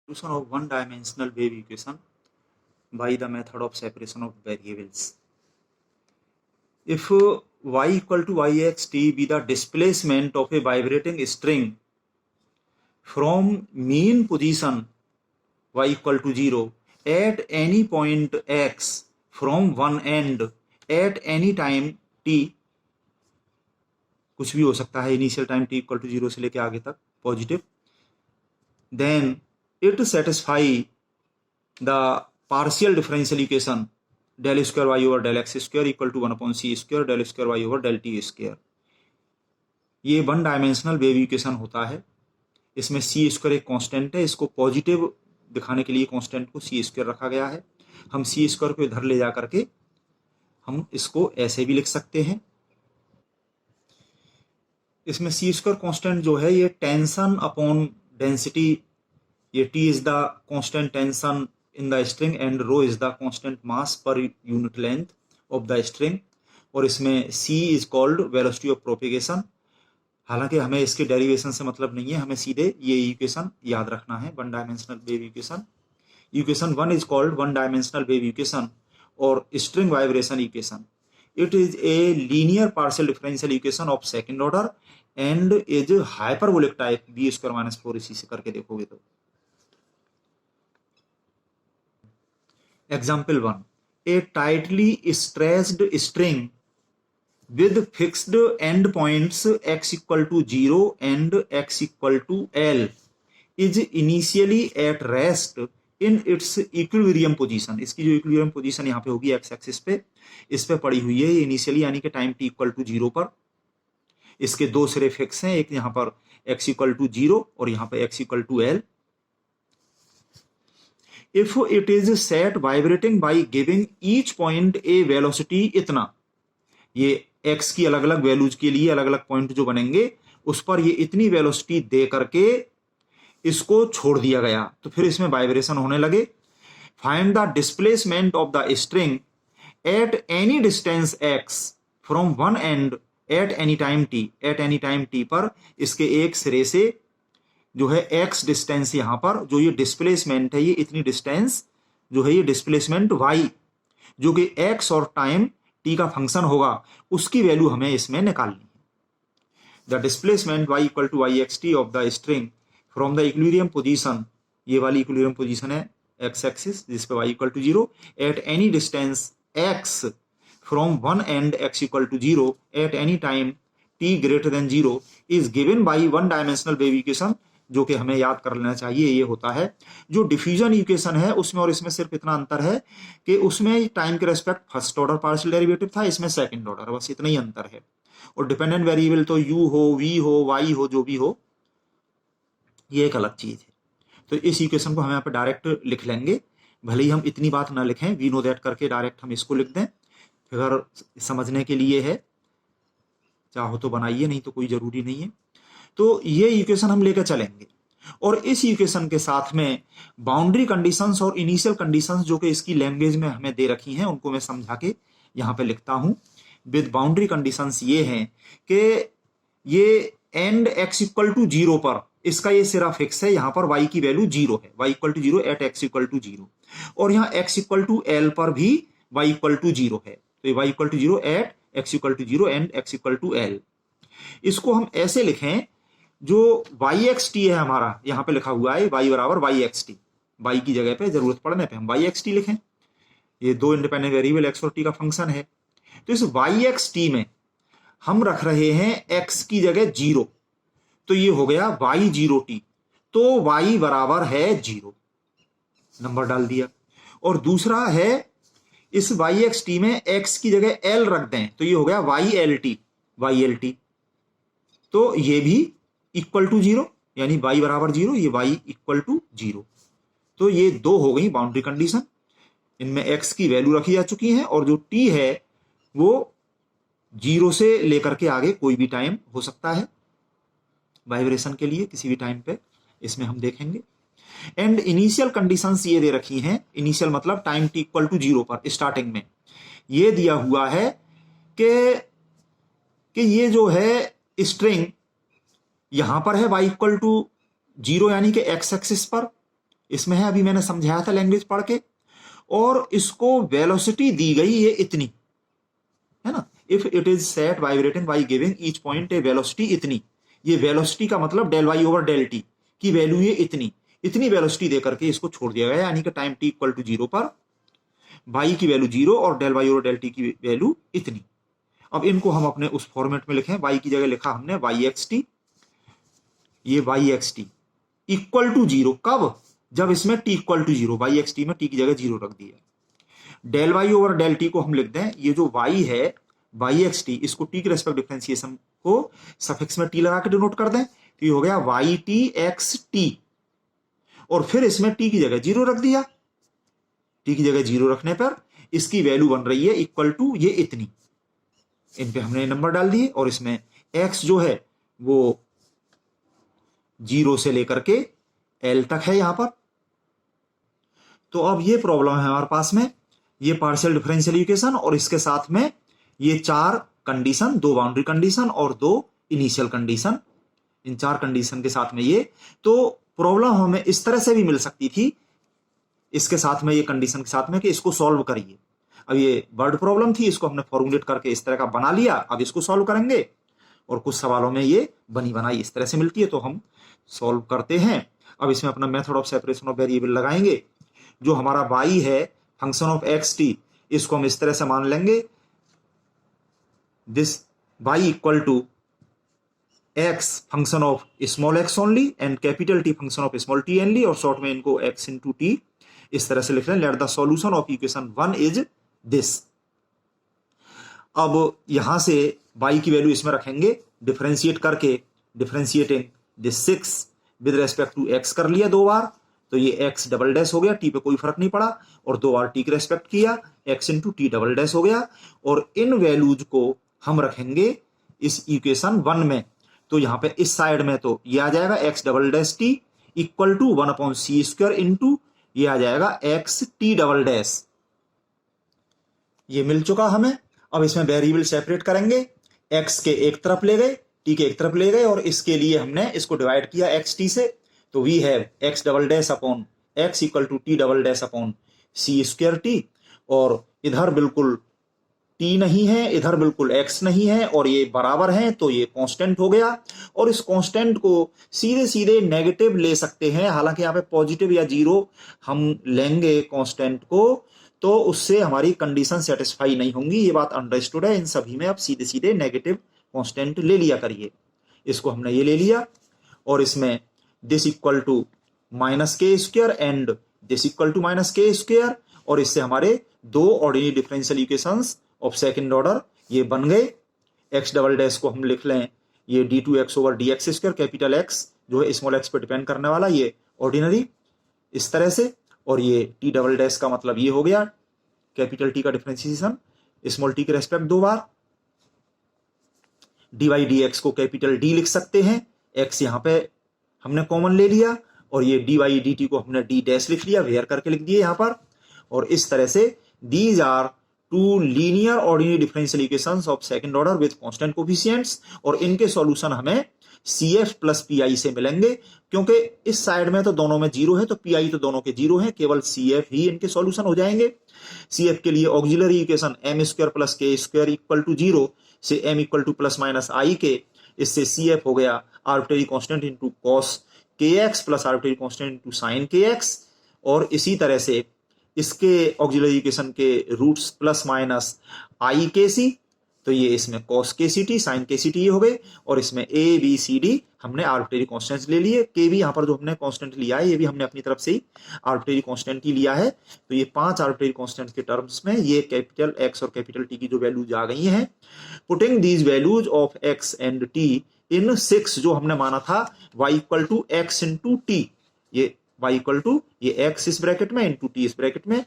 Solution of one-dimensional wave equation by the method of separation of variables. If y equal to yxt be the displacement of a vibrating string from mean position y equal to 0 at any point x from one end at any time t, कुछ भी हो सकता है initial time t equal to 0 से लेके आगे तक positive, then it satisfy the partial differential equation del square y over del x square equal to 1 upon c square del square y over del t square. ये one dimensional wave equation होता है. इसमें सी square एक constant है, इसको positive दिखाने के लिए कांस्टेंट को सी स्क्वायर रखा गया है. हम सी स्क्वायर को इधर ले जा करके हम इसको ऐसे भी लिख सकते हैं. इसमें सी स्क्वायर कांस्टेंट जो है ये टेंशन अपॉन डेंसिटी, ये T is the constant tension in the string and rho is the constant mass per unit length of the string, और इसमें c is called velocity of propagation. हालांकि हमें इसके derivation से मतलब नहीं है, हमें सीधे ये इक्वेशन याद रखना है. One dimensional wave equation, equation 1 is called one dimensional wave equation और string vibration equation. It is a linear partial differential equation of second order and is hyperbolic type. B square minus 4 इसी से करके देखोगे तो. Example 1. A tightly stressed string with fixed endpoints x equal to 0 and x equal to L is initially at rest in its equilibrium position. इसकी जो equilibrium position यहाँ पे होगी x एक्सिस पे, इस पे पड़ी हुई है इनिशियली, यानी कि टाइम t इक्वल टू 0 पर. इसके दो सिरे फिक्स हैं, एक यहाँ पर x इक्वल टू 0 और यहाँ पे x equal to L. If it is set vibrating by giving each point a velocity इतना, ये x की अलग अलग वैल्यूज के लिए अलग अलग पॉइंट जो बनेंगे उस पर ये इतनी वेलोसिटी दे करके इसको छोड़ दिया गया, तो फिर इसमें वाइब्रेशन होने लगे. Find the displacement of the string eight any distance x from one and eight any time t. Eight any time t पर इसके एक सिरे से जो है x डिस्टेंस, यहां पर जो ये डिस्प्लेसमेंट है, ये इतनी डिस्टेंस जो है ये डिस्प्लेसमेंट y जो कि x और टाइम t का फंक्शन होगा, उसकी वैल्यू हमें इसमें निकालनी है. The displacement y equal to y x t of the string from the equilibrium position, ये वाली इक्विलिब्रियम पोजीशन है x एक्सिस जिस पे y equal to 0 at any distance x from one end x equal to 0 at any time t greater than 0 is given by one dimensional wave equation. जो कि हमें याद कर लेना चाहिए, ये होता है जो डिफ्यूजन इक्वेशन है उसमें और इसमें सिर्फ इतना अंतर है कि उसमें टाइम के respect first order partial derivative था, इसमें सेकंड ऑर्डर, बस इतना ही अंतर है. और डिपेंडेंट वेरिएबल तो u हो, v हो, y हो, जो भी हो, ये एक अलग चीज है. तो इस इक्वेशन को हम यहाँ पे डायरेक्ट लिख लेंगे, भले ही हम इतनी बात ना लिखें, वी नो दैट करके डायरेक्ट हम इसको लिख दें. अगर समझने के लिए है, चाहो तो बनाइए, नहीं तो कोई जरूरी नहीं है. तो ये इक्वेशन हम लेकर चलेंगे और इस इक्वेशन के साथ में बाउंड्री कंडीशंस और इनिशियल कंडीशंस जो कि इसकी लैंग्वेज में हमें दे रखी हैं उनको मैं समझा के यहां पे लिखता हूं. विद बाउंड्री कंडीशंस ये हैं कि ये एंड x इक्वल टू 0 पर इसका ये सिरा फिक्स है, यहां पर y की वैल्यू 0 है, y equal to 0 at x equal to 0, और यहाँ x इक्वल टू L पर भी y इक्वल टू 0 है. तो y equal to 0 at x equal to 0 and x equal to L. इसको हम ऐसे लिखें, जो वाई एक्स टी है हमारा यहां पे लिखा हुआ है y बराबर वाई एक्स टी, वाई की जगह पे जरूरत पड़ने पे हम वाई एक्स टी लिखें. ये दो इंडिपेंडेंट वेरिएबल x और t का फंक्शन है. तो इस वाई एक्स टी में हम रख रहे हैं x की जगह 0, तो ये हो गया वाई 0 टी, तो y बराबर है 0, नंबर डाल दिया. और दूसरा है इस वाई एक्स टी में x की जगह l रख दें, तो ये हो गया वाई एल टी, तो ये भी इक्वल टू 0, यानी y बराबर 0, ये y इक्वल टू 0. तो ये दो हो गई बाउंड्री कंडीशन, इनमें x की वैल्यू रखी जा चुकी है और जो t है वो 0 से लेकर के आगे कोई भी टाइम हो सकता है वाइब्रेशन के लिए, किसी भी टाइम पे, इसमें हम देखेंगे. एंड इनिशियल कंडीशंस ये दे रखी हैं, इनिशियल मतलब टाइम t इक्वल टू 0 पर स्टार्टिंग में ये दिया हुआ है कि ये जो है स्ट्रिंग यहां पर है y इक्वल टू 0 यानी कि x एक्सिस पर, इसमें है, अभी मैंने समझाया था लैंग्वेज पढ़ के, और इसको वेलोसिटी दी गई ये इतनी है ना। If it is set vibrating by giving each point a velocity इतनी, ये वेलोसिटी का मतलब del y over del t की वैल्यू ये इतनी वेलोसिटी दे करके इसको छोड़ दिया गया, यानी कि टाइम टी इक्वल टू 0 पर वाई की वैल्यू 0 और del y over del t की वैल्यू इतनी। अब इनको हम अपने उस फॉर्मेट में लिखें, वाई की जगह लिखा हमने वाई एक्स टी, ये y x t equal to 0 कब, जब इसमें t equal to 0, y x t में टी की जगह 0 रख दिया। Del y over del t को हम लिख दें, ये जो वाई है वाई एक्स टी, इसको टी के रेस्पेक्ट डिफरेंशिएशन को सफिक्स में टी लगा के डिनोट कर दें, तो ये हो गया वाई टी एक्स टी, और फिर इसमें टी की जगह 0 रख दिया। टी की जगह 0 रखने पर इसकी वैल्यू बन रही है इक्वल टू ये इतनी। इन पे हमने नंबर डाल दिए, और इसमें x जो है वो 0 से लेकर के l तक है यहां पर। तो अब ये प्रॉब्लम है हमारे पास में, ये पार्शियल डिफरेंशियल इक्वेशन और इसके साथ में ये 4 कंडीशन, 2 बाउंड्री कंडीशन और 2 इनिशियल कंडीशन, इन 4 कंडीशन के साथ में ये, तो प्रॉब्लम हमें इस तरह से भी मिल सकती थी, इसके साथ में ये कंडीशन के साथ में कि इसको सॉल्व करिए। अब ये वर्ड प्रॉब्लम थी, इसको हमने फॉर्मुलेट करके इस तरह का बना लिया, अब इसको सॉल्व करेंगे, और कुछ सवालों में ये बनी बनाई इस तरह से मिलती है, तो हम सॉल्व करते हैं। अब इसमें अपना method of separation of variable लगाएंगे। जो हमारा y है फंक्शन ऑफ एक्स टी, इसको हम इस तरह से मान लेंगे, this y equal to x function of small x only and capital T function of small t only, और शॉर्ट में इनको x इंटू टी इस तरह से लिख लें। Let the solution of equation 1 is this. अब यहां से y की वैल्यू इसमें रखेंगे, डिफरेंशिएट करके, differentiating this 6 with respect to x कर लिया 2 बार, तो ये x डबल डैश हो गया, t पे कोई फर्क नहीं पड़ा, और 2 बार t के रेस्पेक्ट किया, x into T double dash हो गया, और इन वैल्यूज को हम रखेंगे इस इक्वेशन 1 में। तो यहां पे इस साइड में तो ये आ जाएगा x double dash t equal to 1/c² into ये आ जाएगा x टी डबल डैश। ये मिल चुका हमें। अब इसमें वेरिएबल सेपरेट करेंगे, x के एक तरफ ले गए, t के एक तरफ ले गए, और इसके लिए हमने इसको डिवाइड किया x t से, तो we have x double dash upon x equal to t double dash upon c² t, और इधर बिल्कुल t नहीं है, इधर बिल्कुल x नहीं है, और ये बराबर है, तो ये कांस्टेंट हो गया। और इस कांस्टेंट को सीधे सीधे नेगेटिव ले सकते हैं, हालांकि यहाँ पे पॉजिटिव या 0 हम लेंगे कांस्टेंट को, तो उससे हमारी कंडीशन सेटिस्फाई नहीं होंगी, ये बात अंडरस्टूड है। इन सभी में आप सीधे सीधे नेगेटिव कांस्टेंट ले लिया करिए। इसको हमने ये ले लिया, और इसमें this equal to -k² and this equal to -k², और इससे हमारे 2 ordinary differential equations of second order ये बन गए। x डबल डैश को हम लिख लें ये d2x over dx², capital x जो है स्मॉल x पर डिपेंड करने वाला, ये ऑर्डिनरी इस तरह से, और ये t डबल डैश का मतलब ये हो गया कैपिटल T का डिफरेंशिएशन स्मॉल t के रेस्पेक्ट 2 बार, dy dx को कैपिटल D लिख सकते हैं, x यहाँ पे हमने कॉमन ले लिया, और ये dy dt को हमने d डैश लिख लिया, वेयर करके लिख दिए यहाँ पर। और इस तरह से these are 2 linear ordinary differential equations of second order with constant coefficients, और इनके सॉल्यूशन हमें CF प्लस PI से मिलेंगे, क्योंकि इस साइड में तो दोनों में 0 है, तो PI तो दोनों के 0 है, केवल CF ही इनके सॉल्यूशन हो जाएंगे। CF के लिए auxiliary equation m² plus k² equal to 0 से m equal to plus minus i के, इससे CF हो गया arbitrary constant into cos kx plus arbitrary constant into sin kx, और इसी तरह से इसके ऑक्सिलरी इक्वेशन के रूट्स प्लस माइनस i के सी, तो ये इसमें cos kct sin kct ये हो गए, और इसमें a b c d हमने आर्बिट्रेरी कांस्टेंट्स ले लिए, k भी यहाँ पर जो हमने कांस्टेंट लिया है ये भी हमने अपनी तरफ से ही आर्बिट्रेरी कांस्टेंट ही लिया है। तो ये 5 आर्बिट्रेरी कांस्टेंट्स के टर्म्स में ये कैपिटल x और कैपिटल T की जो वैल्यूज आ गई हैं, putting these values of x and t in 6 जो हमने माना था y equal to x into t, ये y इक्वल टू ये x इस ब्रैकेट में इंटू t इस ब्रैकेट में,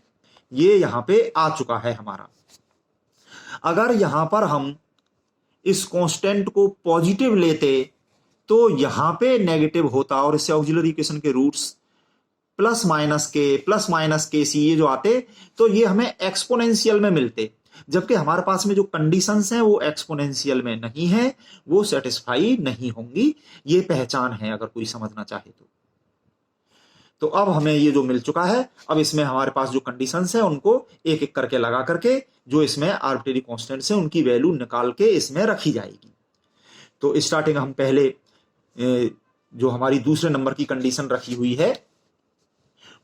ये यहां पे आ चुका है हमारा। अगर यहां पर हम इस कांस्टेंट को पॉजिटिव लेते तो यहां पे नेगेटिव होता, और इससे ऑक्सिलरी इक्वेशन के रूट्स प्लस माइनस के सी ये जो आते, तो ये हमें एक्सपोनेंशियल में मिलते, जबकि हमारे पास में जो कंडीशंस हैं वो एक्सपोनेंशियल में नहीं है, वो सेटिस्फाई नहीं होंगी। ये पहचान है अगर कोई समझना चाहे तो। तो अब हमें ये जो मिल चुका है, अब इसमें हमारे पास जो कंडीशंस है उनको एक एक करके लगा करके जो इसमें आर्बिट्रेरी कांस्टेंट्स है उनकी वैल्यू निकाल के इसमें रखी जाएगी। तो स्टार्टिंग हम पहले जो हमारी दूसरे नंबर की कंडीशन रखी हुई है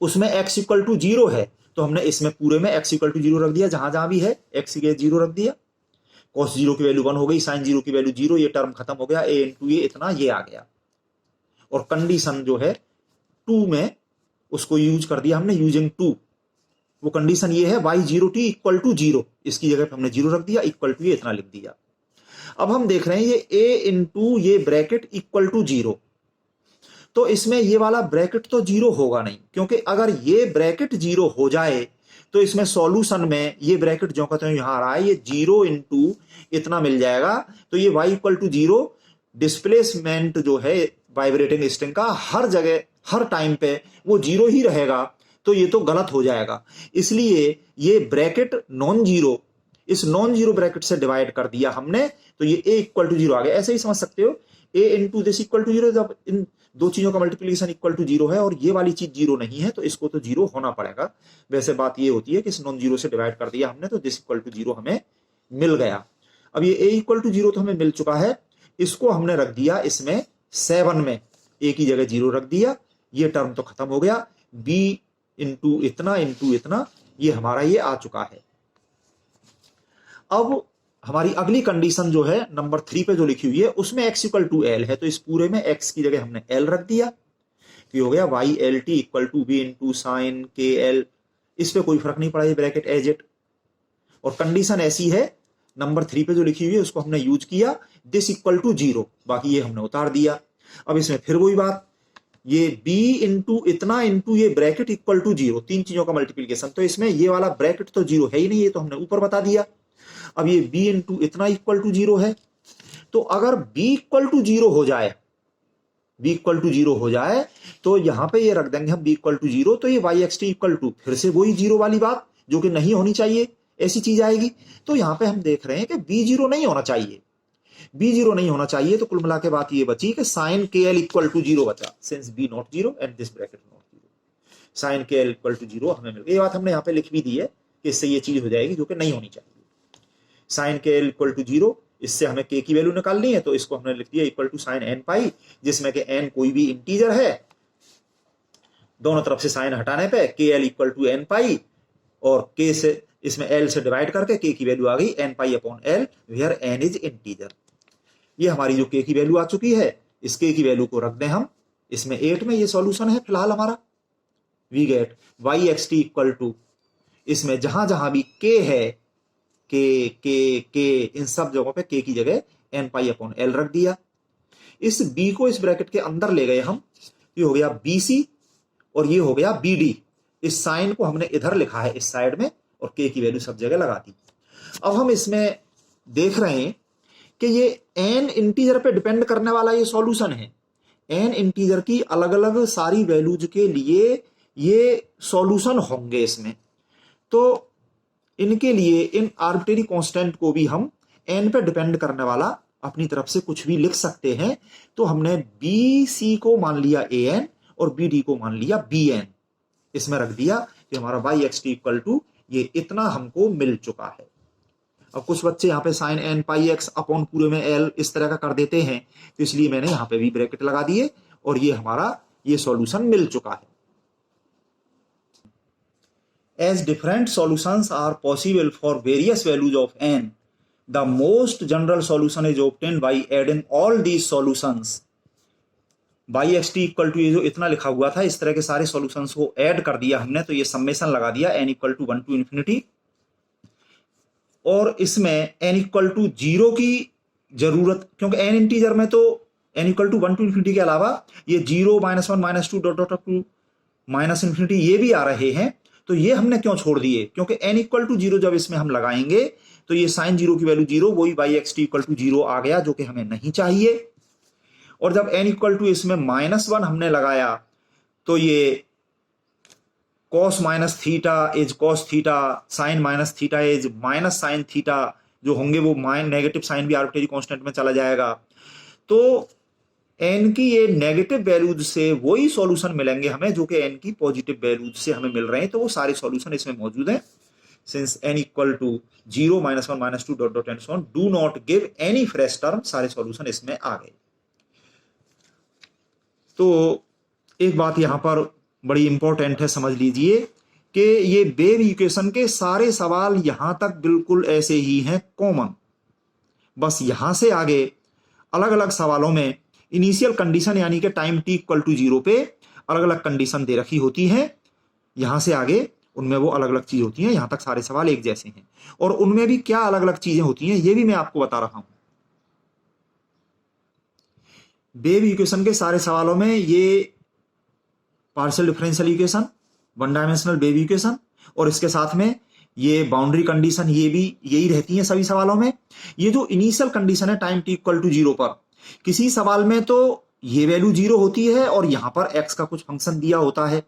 उसमें x इक्वल टू 0 है, तो हमने इसमें पूरे में x इक्वल टू 0 रख दिया, जहां जहां भी है x की 0 रख दिया। cos 0 की वैल्यू 1 हो गई, sin 0 की वैल्यू 0, ये टर्म खत्म हो गया, a इंटू ए इतना ये आ गया। और कंडीशन जो है 2 में उसको यूज कर दिया हमने यूजिंग 2। वो कंडीशन ये है y0t इक्वल टू 0, इसकी जगह पे हमने 0 रख दिया, इक्वल टू ये इतना लिख दिया। अब हम देख रहे हैं ये a इंटू ये ब्रैकेट इक्वल टू 0, तो इसमें ये वाला ब्रैकेट तो 0 होगा नहीं, क्योंकि अगर ये ब्रैकेट 0 हो जाए तो इसमें सॉल्यूशन में ये ब्रैकेट जो कहते हैं यहां आ रहा है, ये 0 इंटू इतना मिल जाएगा, तो ये y इक्वल टू 0 डिस्प्लेसमेंट जो है वाइब्रेटिंग स्ट्रिंग का हर जगह हर टाइम पे वो 0 ही रहेगा, तो ये तो गलत हो जाएगा। इसलिए ये ब्रैकेट नॉन जीरो, इस नॉन जीरो ब्रैकेट से डिवाइड कर दिया हमने, तो ये a इक्वल टू 0 आ गया। ऐसे ही समझ सकते हो a into this equal to 0, जब इन दो चीजों का मल्टीप्लीकेशन इक्वल टू 0 है और ये वाली चीज 0 नहीं है तो इसको तो 0 होना पड़ेगा। वैसे बात ये होती है कि इस नॉन जीरो से डिवाइड कर दिया हमने, तो दिस इक्वल टू 0 हमें मिल गया। अब ये a इक्वल टू 0 तो हमें मिल चुका है, इसको हमने रख दिया इसमें 7 में, a की जगह 0 रख दिया, ये टर्म तो खत्म हो गया, b इंटू इतना ये हमारा ये आ चुका है। अब हमारी अगली कंडीशन जो है नंबर 3 पे जो लिखी हुई है उसमें x इक्वल टू एल है, तो इस पूरे में x की जगह हमने l रख दिया, तो ये हो गया y L t equal to b into sine के एल, इस पे कोई फर्क नहीं पड़ा, ये ब्रैकेट एज इट। और कंडीशन ऐसी है नंबर 3 पे जो लिखी हुई है उसको हमने यूज किया, दिस इक्वल टू 0, बाकी ये हमने उतार दिया। अब इसमें फिर वही बात, ये b इंटू इतना इंटू ये ब्रैकेट इक्वल टू 0, तीन चीजों का मल्टीप्लीकेशन, तो इसमें ये वाला ब्रैकेट तो 0 है ही नहीं, ये तो हमने ऊपर बता दिया। अब ये b इंटू इतना इक्वल टू 0 है, तो अगर b इक्वल टू 0 हो जाए, b इक्वल टू 0 हो जाए तो यहां पे ये रख देंगे हम b इक्वल टू 0, तो ये y x t equal to फिर से वही 0 वाली बात जो कि नहीं होनी चाहिए, ऐसी चीज आएगी। तो यहां पे हम देख रहे हैं कि b 0 नहीं होना चाहिए, b 0 नहीं होना चाहिए, तो कुल मिला के बात ये बची कि साइन के एल इक्वल टू 0 बचा, since b not 0 and this bracket not 0, sine के एल इक्वल टू 0 हमें मिल गई। ये बात हमने यहाँ पे लिख भी दी है कि इससे ये चीज हो जाएगी जो कि नहीं होनी चाहिए। साइन के एल इक्वल टू 0, इससे हमें k की वैल्यू निकालनी है, तो इसको हमने लिख दिया इक्वल टू साइन एन पाई, जिसमें कि n कोई भी इंटीजर है, दोनों तरफ से साइन हटाने पे के एल इक्वल टू एन पाई, और k से इसमें l से डिवाइड करके k की वैल्यू आ गई n pi upon L, where n is integer. ये हमारी जो k की वैल्यू आ चुकी है, इस k की वैल्यू को रख दें हम इसमें 8 में, ये सॉल्यूशन है फिलहाल हमारा। We get y x t equal to, इसमें जहां जहां भी k है, के इन सब जगहों पे k की जगह एन पाई अपॉन एल रख दिया। इस b को इस ब्रैकेट के अंदर ले गए हम, ये हो गया bc और ये हो गया bd, इस साइन को हमने इधर लिखा है इस साइड में, और k की वैल्यू सब जगह लगा दी। अब हम इसमें देख रहे हैं कि ये n इंटीजर पे डिपेंड करने वाला ये सॉल्यूशन है, n इंटीजर की अलग अलग सारी वैल्यूज के लिए ये सॉल्यूशन होंगे इसमें, तो इनके लिए इन आर्बिट्रेरी कांस्टेंट को भी हम n पे डिपेंड करने वाला अपनी तरफ से कुछ भी लिख सकते हैं। तो हमने bc को मान लिया an और bd को मान लिया bn, इसमें रख दिया कि हमारा y x t equal to ये इतना हमको मिल चुका है। अब कुछ बच्चे यहाँ पे साइन एन पाई एक्स अपॉन पूरे में एल इस तरह का कर देते हैं, तो इसलिए मैंने यहाँ पे भी ब्रैकेट लगा दिए और ये हमारा ये सॉल्यूशन मिल चुका है। As different solutions are possible for various values of n, the most general solution is obtained by adding all these solutions. y x t equal to ये जो इतना लिखा हुआ था, इस तरह के सारे सॉल्यूशंस को ऐड कर दिया हमने, तो ये समेशन लगा दिया n equal to 1 to infinity, और इसमें n इक्वल टू 0 की जरूरत, क्योंकि n इंटीजर में तो n equal to 1 to infinity के अलावा ये 0 -1 -2 dot dot to minus infinity ये भी आ रहे हैं, तो ये हमने क्यों छोड़ दिए, क्योंकि n इक्वल टू 0 जब इसमें हम लगाएंगे तो ये साइन 0 की वैल्यू 0, वही y x t equal to 0 आ गया जो कि हमें नहीं चाहिए। और जब n इक्वल टू इसमें -1 हमने लगाया तो ये cos minus theta is cos theta, sine minus theta is minus sine theta, जो होंगे वो नेगेटिव साइन भी आर्बिट्रेरी कांस्टेंट में चला जाएगा। तो एन की ये नेगेटिव वैल्यूज से वही सॉल्यूशन मिलेंगे हमें जो कि एन की पॉजिटिव वैल्यूज से हमें मिल रहे हैं, तो वो सारे सॉल्यूशन इसमें मौजूद हैं। Since n equal to 0, -1, -2 dot dot and so on, do not give any fresh term, सारे सॉल्यूशन इसमें आ गए। तो एक बात यहां पर बड़ी इंपॉर्टेंट है, समझ लीजिए कि ये वेव इक्वेशन के सारे सवाल यहां तक बिल्कुल ऐसे ही हैं कॉमन, बस यहां से आगे अलग अलग सवालों में इनिशियल कंडीशन यानी कि टाइम t इक्वल टू 0 पे अलग अलग कंडीशन दे रखी होती है, यहां से आगे उनमें वो अलग अलग चीज होती हैं। यहां तक सारे सवाल एक जैसे हैं और उनमें भी क्या अलग अलग चीजें होती हैं ये भी मैं आपको बता रहा हूं। वेव इक्वेशन के सारे सवालों में ये partial differential equation, one dimensional wave equation और इसके साथ में ये बाउंड्री कंडीशन, ये भी यही रहती है सभी सवालों में। ये जो इनिशियल कंडीशन है टाइम t इक्वल टू 0 पर, किसी सवाल में तो ये वैल्यू 0 होती है और यहां पर x का कुछ फंक्शन दिया होता है,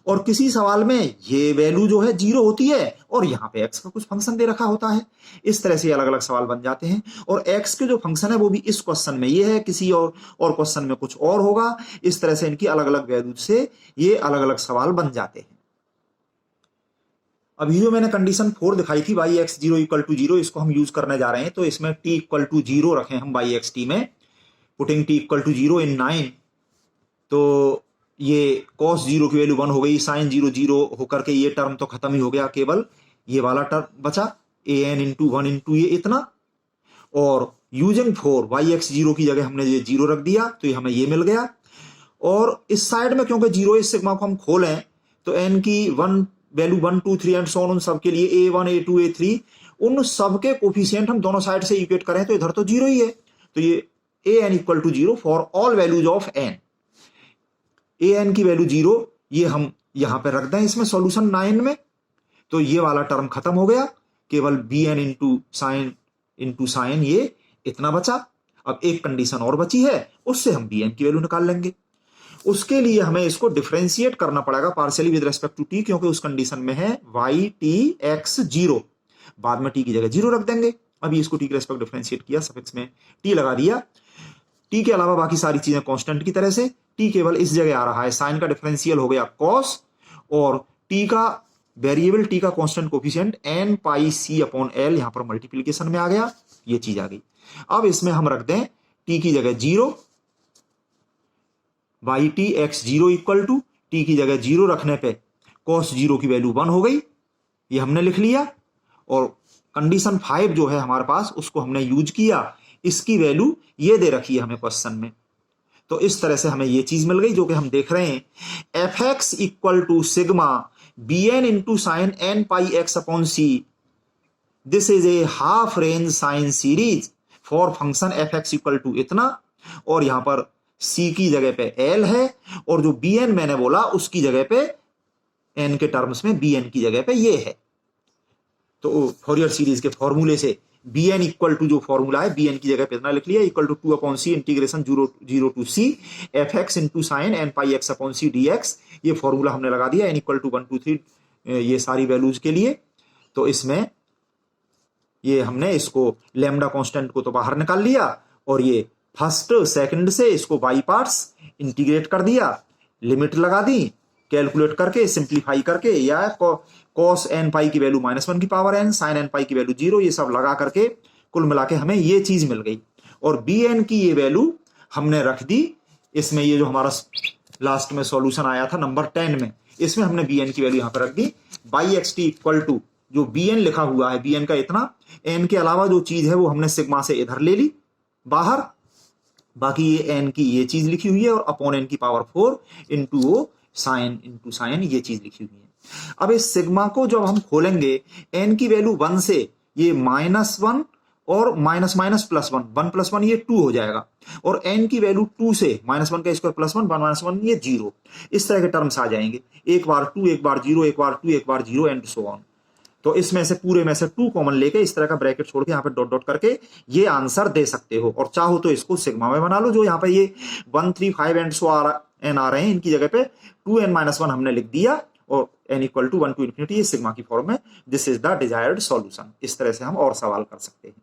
और किसी सवाल में ये वैल्यू जो है 0 होती है और यहां पे x का कुछ फंक्शन दे रखा होता है। इस तरह से अलग अलग सवाल बन जाते हैं और x के जो फंक्शन है वो भी इस क्वेश्चन में ये है, किसी और क्वेश्चन में कुछ और होगा। इस तरह से इनकी अलग अलग वैल्यू से ये अलग अलग सवाल बन जाते हैं। अभी जो मैंने कंडीशन 4 दिखाई थी y x 0 इक्वल टू 0, इसको हम यूज करने जा रहे हैं। तो इसमें t इक्वल टू 0 रखें हम y x t में, पुटिंग t इक्वल टू 0 इन 9, तो ये cos 0 की वैल्यू 1 हो गई, sin 0 0 होकर के ये टर्म तो खत्म ही हो गया, केवल ये वाला टर्म बचा an इंटू 1 इंटू ये इतना, और यूजिंग 4 y x 0 की जगह हमने ये 0 रख दिया तो ये हमें ये मिल गया। और इस साइड में क्योंकि 0 इस सिग्मा को हम खोलें तो n की 1 वैल्यू 1 2 3 एंड सो ऑन, उन सब के लिए a1 a2 a3 उन सब के कोफिशिएंट हम दोनों साइड से इक्वेट करें तो इधर तो 0 ही है, तो ये an equal to 0 for all values of n, an की वैल्यू 0 ये हम यहां पे रख दें इसमें सॉल्यूशन 9 में, तो ये वाला टर्म खत्म हो गया, केवल bn इंटू साइन ये इतना बचा। अब एक कंडीशन और बची है, उससे हम bn की वैल्यू निकाल लेंगे। उसके लिए हमें इसको डिफरेंशिएट करना पड़ेगा partially with respect to t, क्योंकि उस कंडीशन में है y t x 0, बाद में t की जगह 0 रख देंगे। अभी इसको t के रेस्पेक्ट डिफरेंशिएट किया, सफिक्स में t लगा दिया, t के अलावा बाकी सारी चीजें कांस्टेंट की तरह से, t केवल इस जगह आ रहा है, साइन का डिफरेंशियल हो गया cos, और t का वेरिएबल t का कांस्टेंट कोफिशिएंट n पाई c अपॉन l यहां पर मल्टीप्लीकेशन में आ गया, ये चीज आ गई। अब इसमें हम रख दें t की जगह 0, y t x 0 equal to t की जगह 0 रखने पे cos 0 की वैल्यू 1 हो गई, ये हमने लिख लिया। और कंडीशन 5 जो है हमारे पास उसको हमने यूज किया, इसकी वैल्यू ये दे रखी है हमें क्वेश्चन में, तो इस तरह से हमें ये चीज मिल गई जो कि हम देख रहे हैं, fx equal to sigma bn into sine n pi x upon c, this is a half range sine series for function fx equal to इतना, और यहां पर c की जगह पे l है और जो bn मैंने बोला उसकी जगह पे n के टर्म्स में bn की जगह पे ये है। तो फोरियर सीरीज के फॉर्मूले से bn इक्वल टू जो फॉर्मूला है bn की जगह पे इतना लिख लिया, equal to 2 upon c integration 0 to c fx into sine n pi x upon c dx, ये फॉर्मूला हमने लगा दिया n इक्वल टू 1 2 3 ये सारी वैल्यूज के लिए। तो इसमें ये हमने इसको लैम्डा कांस्टेंट को तो बाहर निकाल लिया और ये फर्स्ट सेकंड से इसको बाई पार्ट्स इंटीग्रेट कर दिया, लिमिट लगा दी, कैलकुलेट करके सिंप्लीफाई करके, या cos n पाई की वैल्यू -1 की पावर n, sin n पाई की वैल्यू 0, ये सब लगा करके कुल मिला के हमें ये चीज मिल गई। और bn की ये वैल्यू हमने रख दी इसमें, ये जो हमारा लास्ट में सॉल्यूशन आया था नंबर 10 में, इसमें हमने bn की वैल्यू यहां पर रख दी, by x t equal to जो bn लिखा हुआ है bn का इतना, n के अलावा जो चीज है वो हमने सिग्मा से इधर ले ली बाहर, बाकी ये n की ये चीज लिखी हुई है, और अपॉन n की पावर 4 इंटू साइन ये चीज लिखी हुई है। अब इस सिग्मा को जब हम खोलेंगे n की वैल्यू 1 से ये -1 और माइनस माइनस प्लस 1, 1 प्लस 1 ये 2 हो जाएगा, और n की वैल्यू 2 से -1 का स्क्वायर प्लस 1 -1 ये 0, इस तरह के टर्म्स आ जाएंगे, एक बार 2 एक बार 0 एक बार 2 एक बार 0 एंड सो ऑन। तो इसमें से पूरे में से 2 कॉमन लेके इस तरह का ब्रैकेट छोड़ के यहाँ पे डॉट डॉट करके ये आंसर दे सकते हो, और चाहो तो इसको सिग्मा में बना लो, जो यहाँ पे ये 1 3 5 एंड सो n आ रहे हैं, इनकी जगह पे 2n-1 हमने लिख दिया, और n इक्वल टू 1 to ∞, ये सिग्मा की फॉर्म में, this is the desired solution. इस तरह से हम और सवाल कर सकते हैं।